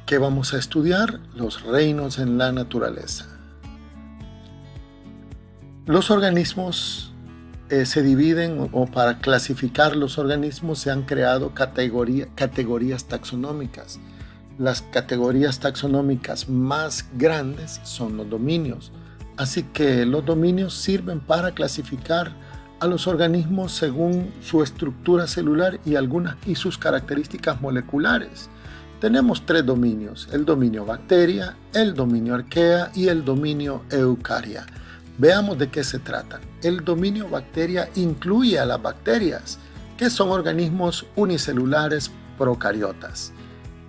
¿Qué vamos a estudiar? Los reinos en la naturaleza. Los organismos se dividen, o para clasificar los organismos se han creado categorías taxonómicas. Las categorías taxonómicas más grandes son los dominios. Así que los dominios sirven para clasificar a los organismos según su estructura celular y sus características moleculares. Tenemos 3 dominios: el dominio bacteria, el dominio arquea y el dominio eucaria. Veamos de qué se tratan. El dominio bacteria incluye a las bacterias, que son organismos unicelulares procariotas.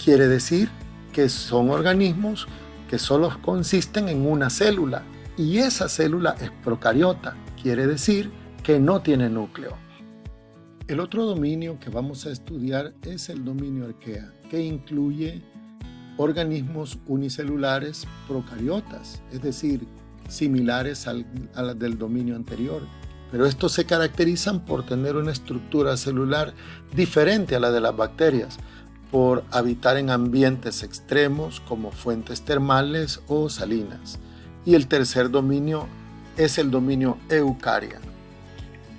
Quiere decir que son organismos que solo consisten en una célula, y esa célula es procariota. Quiere decir que no tiene núcleo. El otro dominio que vamos a estudiar es el dominio arquea, que incluye organismos unicelulares procariotas, es decir, similares a las del dominio anterior, pero estos se caracterizan por tener una estructura celular diferente a la de las bacterias, por habitar en ambientes extremos como fuentes termales o salinas. Y el tercer dominio es el dominio eucaria.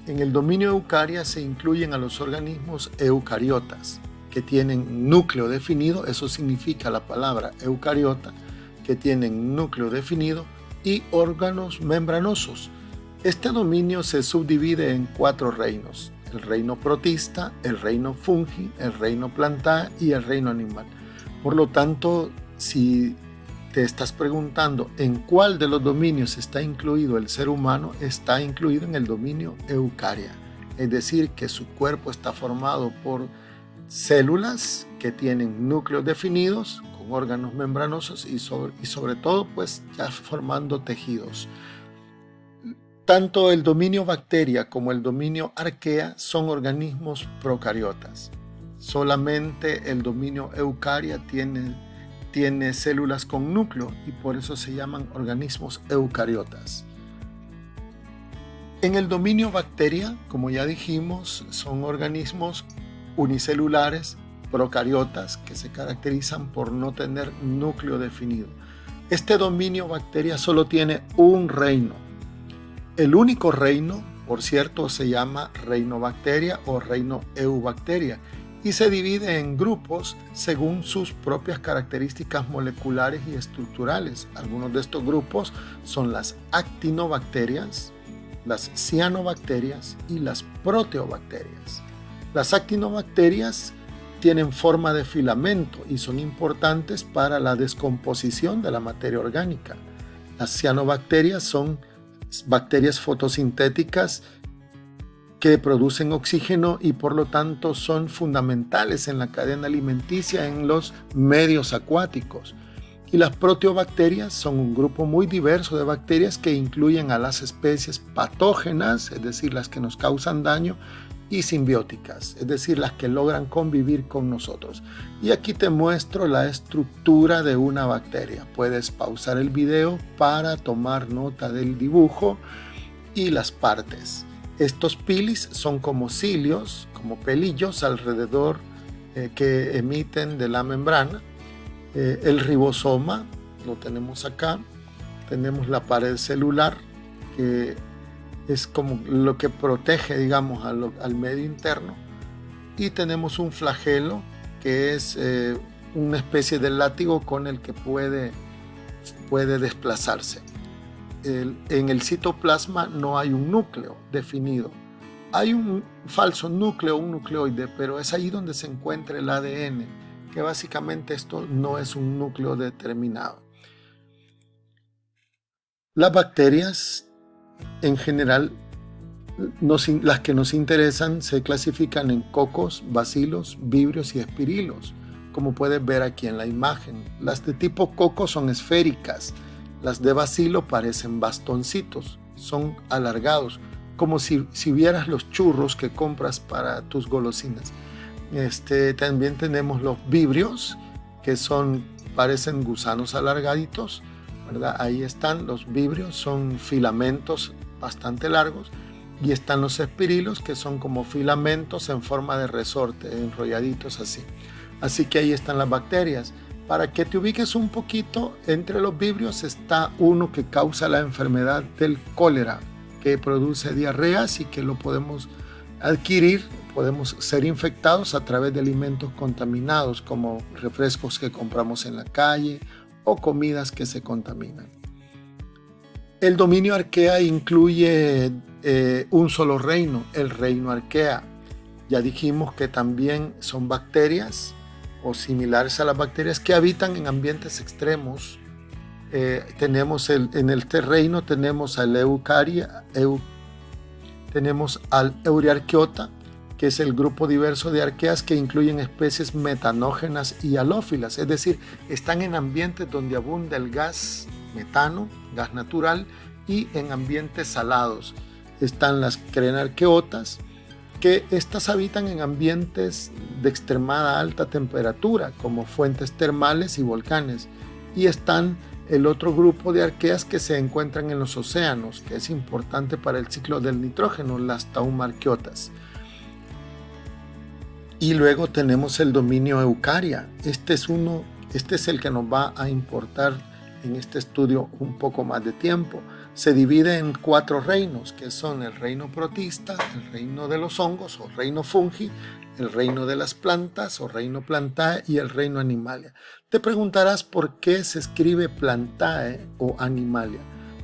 En el dominio eucaria se incluyen a los organismos eucariotas, que tienen núcleo definido, eso significa la palabra eucariota, que tienen núcleo definido, y órganos membranosos. Este dominio se subdivide en 4 reinos: el reino protista, el reino fungi, el reino plantae y el reino animal. Por lo tanto, si te estás preguntando en cuál de los dominios está incluido el ser humano, está incluido en el dominio eucaria, es decir, que su cuerpo está formado por células que tienen núcleos definidos, con órganos membranosos y sobre todo pues ya formando tejidos. Tanto el dominio bacteria como el dominio arquea son organismos procariotas. Solamente el dominio eucaria tiene células con núcleo y por eso se llaman organismos eucariotas. En el dominio bacteria, como ya dijimos, son organismos unicelulares procariotas que se caracterizan por no tener núcleo definido. Este dominio bacteria solo tiene un reino. El único reino, por cierto, se llama reino bacteria o reino eubacteria, y se divide en grupos según sus propias características moleculares y estructurales. Algunos de estos grupos son las actinobacterias, las cianobacterias y las proteobacterias. Las actinobacterias tienen forma de filamento y son importantes para la descomposición de la materia orgánica. Las cianobacterias son bacterias fotosintéticas que producen oxígeno y por lo tanto son fundamentales en la cadena alimenticia en los medios acuáticos. Y las proteobacterias son un grupo muy diverso de bacterias que incluyen a las especies patógenas, es decir, las que nos causan daño, y simbióticas, es decir, las que logran convivir con nosotros. Y aquí te muestro la estructura de una bacteria. Puedes pausar el video para tomar nota del dibujo y las partes. Estos pilis son como cilios, como pelillos alrededor que emiten de la membrana. El ribosoma lo tenemos acá. Tenemos la pared celular, que es como lo que protege, digamos, al medio interno. Y tenemos un flagelo, que es una especie de látigo con el que puede desplazarse. En el citoplasma no hay un núcleo definido. Hay un falso núcleo, un nucleoide, pero es ahí donde se encuentra el ADN, que básicamente esto no es un núcleo determinado. Las bacterias, en general, las que nos interesan se clasifican en cocos, bacilos, vibrios y espirilos, como puedes ver aquí en la imagen. Las de tipo coco son esféricas. Las de bacilo parecen bastoncitos, son alargados, como si vieras los churros que compras para tus golosinas. También tenemos los vibrios, que parecen gusanos alargaditos, ¿verdad? Ahí están los vibrios, son filamentos bastante largos, y están los espirilos, que son como filamentos en forma de resorte, enrolladitos así. Así que ahí están las bacterias. Para que te ubiques un poquito, entre los vibrios está uno que causa la enfermedad del cólera, que produce diarreas y que lo podemos adquirir, podemos ser infectados a través de alimentos contaminados como refrescos que compramos en la calle o comidas que se contaminan. El dominio arquea incluye un solo reino, el reino arquea. Ya dijimos que también son bacterias o similares a las bacterias que habitan en ambientes extremos. En este reino tenemos al tenemos al Euriarchaeota, que es el grupo diverso de arqueas que incluyen especies metanógenas y halófilas, es decir, están en ambientes donde abunda el gas metano, gas natural, y en ambientes salados. Están las crenarqueotas, que estas habitan en ambientes de extremada alta temperatura, como fuentes termales y volcanes. Y están el otro grupo de arqueas que se encuentran en los océanos, que es importante para el ciclo del nitrógeno, las taumarqueotas. Y luego tenemos el dominio eucaria. Este es el que nos va a importar en este estudio un poco más de tiempo. Se divide en 4 reinos, que son el reino protista, el reino de los hongos o reino fungi, el reino de las plantas o reino plantae y el reino animalia. Te preguntarás por qué se escribe plantae o animalia.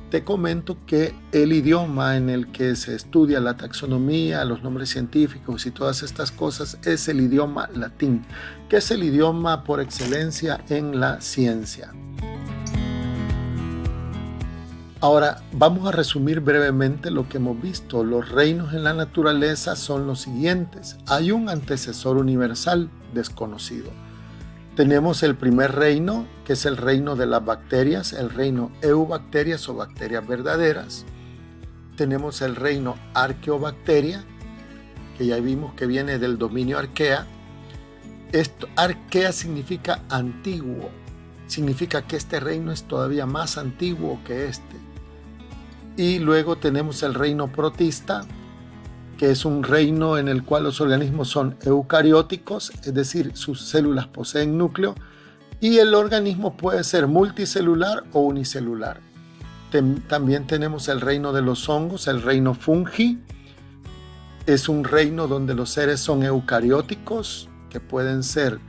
Te comento que el idioma en el que se estudia la taxonomía, los nombres científicos y todas estas cosas es el idioma latín, que es el idioma por excelencia en la ciencia. Ahora vamos a resumir brevemente lo que hemos visto. Los reinos en la naturaleza son los siguientes. Hay un antecesor universal desconocido. Tenemos el primer reino, que es el reino de las bacterias, el reino eubacterias o bacterias verdaderas. Tenemos el reino arqueobacteria, que ya vimos que viene del dominio arquea. Arquea significa antiguo, significa que este reino es todavía más antiguo que este. Y luego tenemos el reino protista, que es un reino en el cual los organismos son eucarióticos, es decir, sus células poseen núcleo, y el organismo puede ser multicelular o unicelular. También tenemos el reino de los hongos, el reino fungi. Es un reino donde los seres son eucarióticos, que pueden ser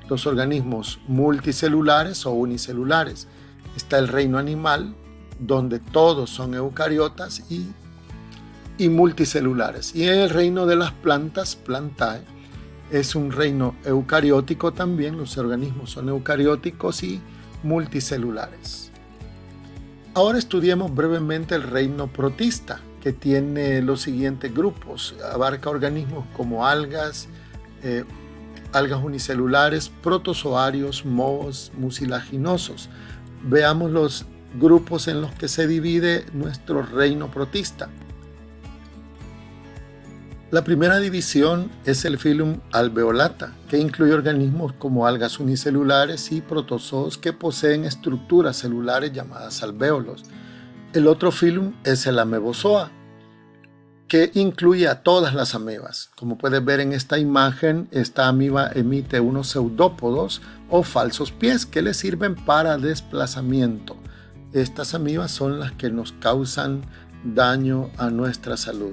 los organismos multicelulares o unicelulares. Está el reino animal, donde todos son eucariotas y multicelulares. Y el reino de las plantas, plantae, es un reino eucariótico también. Los organismos son eucarióticos y multicelulares. Ahora estudiemos brevemente el reino protista, que tiene los siguientes grupos. Abarca organismos como algas, algas unicelulares, protozoarios, mohos, mucilaginosos. Veamos los grupos en los que se divide nuestro reino protista. La primera división es el filum Alveolata, que incluye organismos como algas unicelulares y protozoos que poseen estructuras celulares llamadas alvéolos. El otro filum es el Amebozoa, que incluye a todas las amebas. Como puedes ver en esta imagen, esta amiba emite unos pseudópodos o falsos pies que le sirven para desplazamiento. Estas amibas son las que nos causan daño a nuestra salud.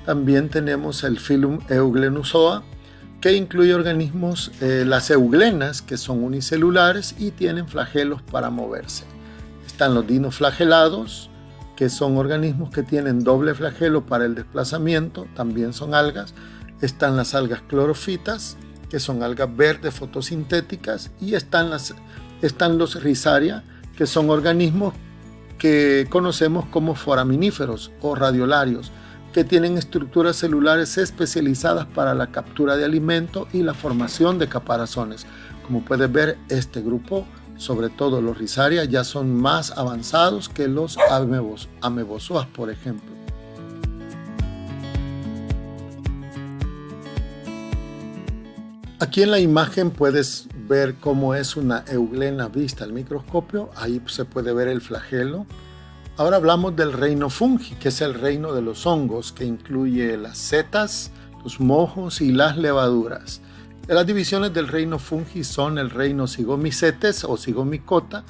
También tenemos el filum Euglenusoa, que incluye organismos, las euglenas, que son unicelulares y tienen flagelos para moverse. Están los dinoflagelados, que son organismos que tienen doble flagelo para el desplazamiento, también son algas. Están las algas clorofitas, que son algas verdes fotosintéticas, y están los Rhizaria, que son organismos que conocemos como foraminíferos o radiolarios, que tienen estructuras celulares especializadas para la captura de alimento y la formación de caparazones. Como puedes ver, este grupo, sobre todo los Rhizaria, ya son más avanzados que los amebozoas, por ejemplo. Aquí en la imagen puedes ver cómo es una euglena vista al microscopio. Ahí se puede ver el flagelo. Ahora hablamos del reino fungi, que es el reino de los hongos, que incluye las setas, los mohos y las levaduras. Las divisiones del reino fungi son el reino Zygomycetes o Zygomicota,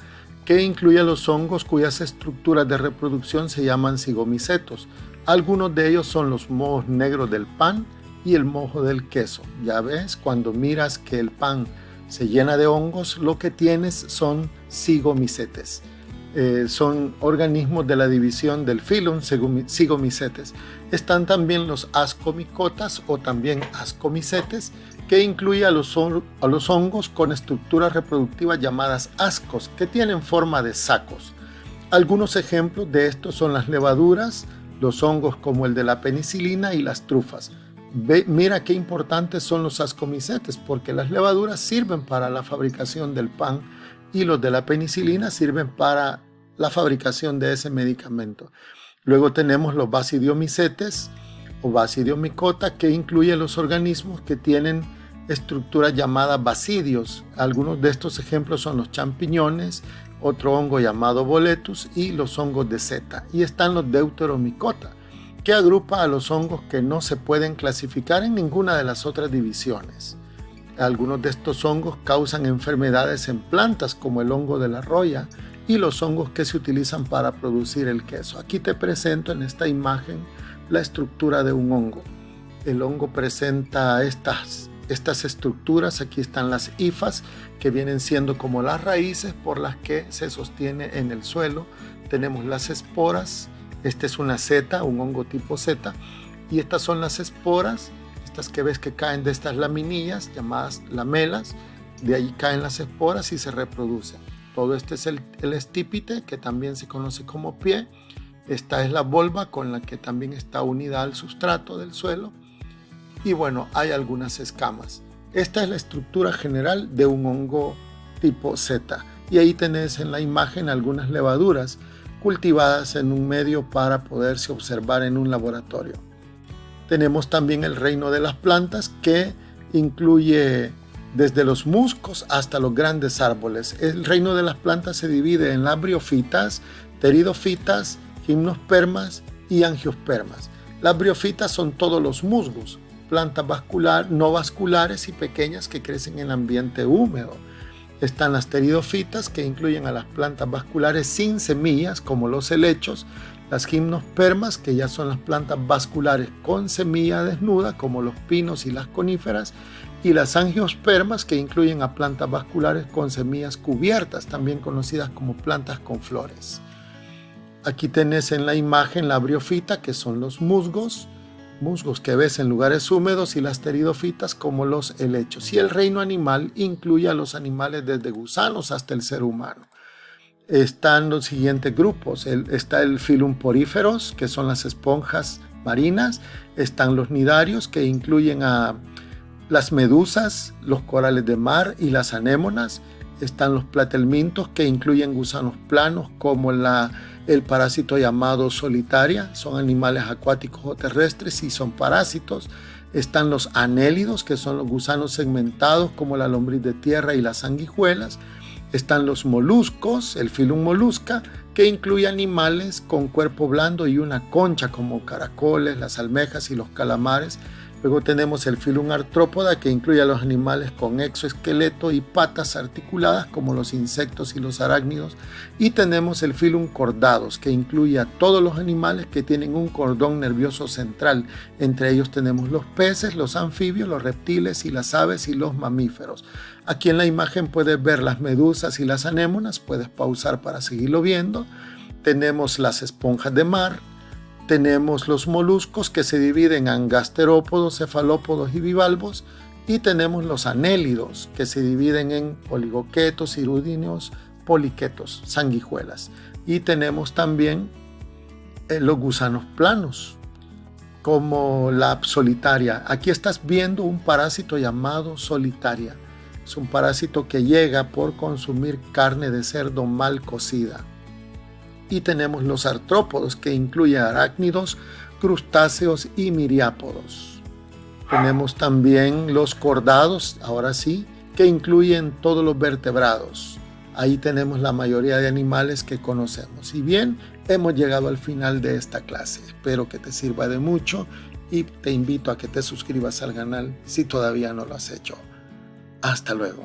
que incluye a los hongos cuyas estructuras de reproducción se llaman zigomycetos. Algunos de ellos son los mohos negros del pan y el mojo del queso. Ya ves, cuando miras que el pan se llena de hongos, lo que tienes son zygomycetes. Son organismos de la división del filum Zygomycetes. Están también los ascomicotas o también ascomycetes, que incluye a los hongos con estructuras reproductivas llamadas ascos, que tienen forma de sacos. Algunos ejemplos de estos son las levaduras, los hongos como el de la penicilina y las trufas. Mira qué importantes son los ascomycetes, porque las levaduras sirven para la fabricación del pan y los de la penicilina sirven para la fabricación de ese medicamento. Luego tenemos los basidiomycetes o basidiomicota, que incluye los organismos que tienen estructuras llamadas basidios. Algunos de estos ejemplos son los champiñones, otro hongo llamado boletus y los hongos de seta. Y están los deuteromicota, que agrupa a los hongos que no se pueden clasificar en ninguna de las otras divisiones. Algunos de estos hongos causan enfermedades en plantas, como el hongo de la roya y los hongos que se utilizan para producir el queso. Aquí te presento en esta imagen la estructura de un hongo. El hongo presenta estas estructuras. Aquí están las hifas, que vienen siendo como las raíces por las que se sostiene en el suelo. Tenemos las esporas. Esta es una seta, un hongo tipo seta, y estas son las esporas, estas que ves que caen de estas laminillas llamadas lamelas. De ahí caen las esporas y se reproducen. Todo este es el estípite, que también se conoce como pie. Esta es la volva con la que también está unida al sustrato del suelo. Y bueno, hay algunas escamas. Esta es la estructura general de un hongo tipo seta. Y ahí tenés en la imagen algunas levaduras cultivadas en un medio para poderse observar en un laboratorio. Tenemos también el reino de las plantas, que incluye desde los musgos hasta los grandes árboles. El reino de las plantas se divide en las briófitas, pteridofitas, gimnospermas y angiospermas. Las briófitas son todos los musgos, plantas no vasculares y pequeñas que crecen en ambiente húmedo. Están las pteridofitas, que incluyen a las plantas vasculares sin semillas, como los helechos, las gimnospermas, que ya son las plantas vasculares con semilla desnuda, como los pinos y las coníferas, y las angiospermas, que incluyen a plantas vasculares con semillas cubiertas, también conocidas como plantas con flores. Aquí tenés en la imagen la briófita, que son los musgos que ves en lugares húmedos, y las pteridofitas como los helechos. Y el reino animal incluye a los animales desde gusanos hasta el ser humano. Están los siguientes grupos. Está el filum poríferos, que son las esponjas marinas. Están los nidarios, que incluyen a las medusas, los corales de mar y las anémonas. Están los platelmintos, que incluyen gusanos planos como el parásito llamado solitaria. Son animales acuáticos o terrestres y son parásitos. Están los anélidos, que son los gusanos segmentados como la lombriz de tierra y las sanguijuelas. Están los moluscos, el filum Mollusca, que incluye animales con cuerpo blando y una concha como caracoles, las almejas y los calamares. Luego tenemos el filum Artrópoda, que incluye a los animales con exoesqueleto y patas articuladas como los insectos y los arácnidos. Y tenemos el filum Chordados, que incluye a todos los animales que tienen un cordón nervioso central. Entre ellos tenemos los peces, los anfibios, los reptiles y las aves y los mamíferos. Aquí en la imagen puedes ver las medusas y las anémonas. Puedes pausar para seguirlo viendo. Tenemos las esponjas de mar. Tenemos los moluscos, que se dividen en gasterópodos, cefalópodos y bivalvos. Y tenemos los anélidos, que se dividen en oligoquetos, irudíneos, poliquetos, sanguijuelas. Y tenemos también los gusanos planos, como la solitaria. Aquí estás viendo un parásito llamado solitaria. Es un parásito que llega por consumir carne de cerdo mal cocida. Y tenemos los artrópodos, que incluyen arácnidos, crustáceos y miriápodos. Tenemos también los chordados, ahora sí, que incluyen todos los vertebrados. Ahí tenemos la mayoría de animales que conocemos. Y bien, hemos llegado al final de esta clase. Espero que te sirva de mucho y te invito a que te suscribas al canal si todavía no lo has hecho. Hasta luego.